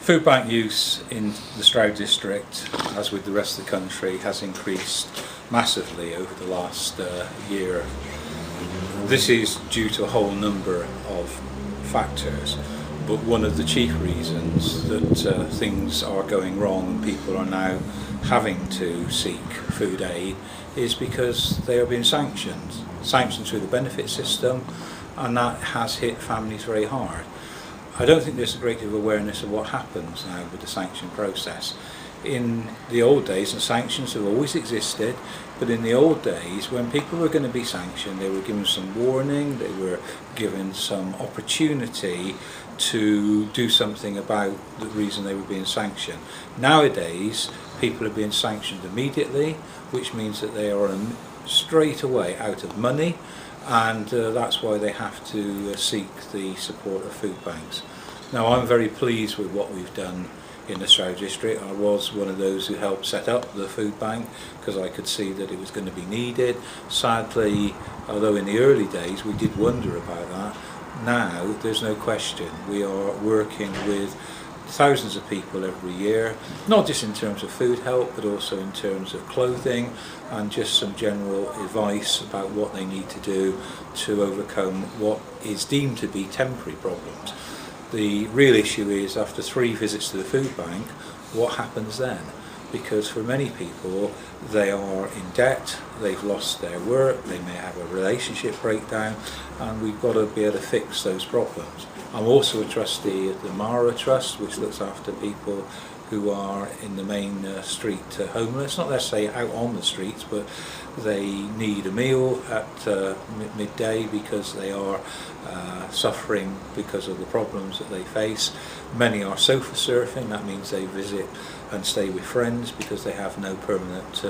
Food bank use in the Stroud district, as with the rest of the country, has increased massively over the last year. This is due to a whole number of factors, but one of the chief reasons that things are going wrong and people are now having to seek food aid is because they are being sanctioned through the benefit system, and that has hit families very hard. I don't think there's a great deal of awareness of what happens now with the sanction process. In the old days, and sanctions have always existed, but in the old days, when people were going to be sanctioned, they were given some warning, they were given some opportunity to do something about the reason they were being sanctioned. Nowadays, people are being sanctioned immediately, which means that they are straight away out of money, and that's why they have to seek the support of food banks. Now, I'm very pleased with what we've done in the Stroud district. I was one of those who helped set up the food bank because I could see that it was going to be needed. Sadly, although in the early days we did wonder about that, now there's no question we are working with thousands of people every year, not just in terms of food help, but also in terms of clothing and just some general advice about what they need to do to overcome what is deemed to be temporary problems. The real issue is, after 3 visits to the food bank, what happens then? Because for many people, they are in debt, they've lost their work, they may have a relationship breakdown, and we've got to be able to fix those problems. I'm also a trustee at the Mara Trust, which looks after people who are in the main street homeless, not necessarily out on the streets, but they need a meal at midday because they are suffering because of the problems that they face. Many are sofa surfing, that means they visit and stay with friends because they have no permanent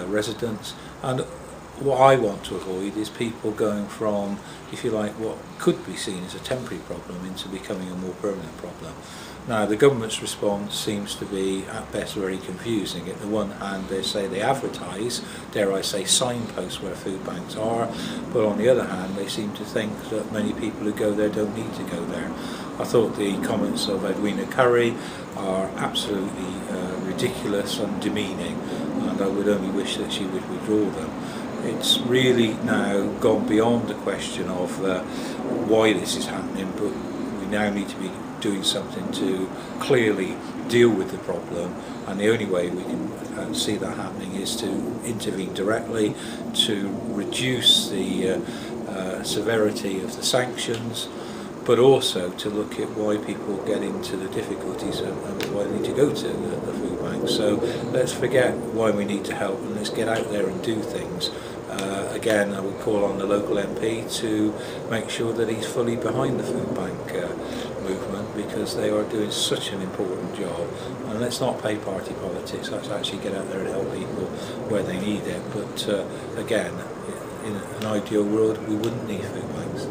residence. And what I want to avoid is people going from, if you like, what could be seen as a temporary problem into becoming a more permanent problem. Now, the government's response seems to be, at best, very confusing. At the one hand, they say they advertise, dare I say, signposts where food banks are, but on the other hand, they seem to think that many people who go there don't need to go there. I thought the comments of Edwina Curry are absolutely ridiculous and demeaning, and I would only wish that she would withdraw them. It's really now gone beyond the question of why this is happening, but we now need to be doing something to clearly deal with the problem, and the only way we can see that happening is to intervene directly to reduce the severity of the sanctions, but also to look at why people get into the difficulties and why they need to go to the food bank. So let's forget why we need to help and let's get out there and do things. Again, I would call on the local MP to make sure that he's fully behind the food bank movement, because they are doing such an important job. And let's not play party politics, let's actually get out there and help people where they need it. But again, in an ideal world, we wouldn't need food banks.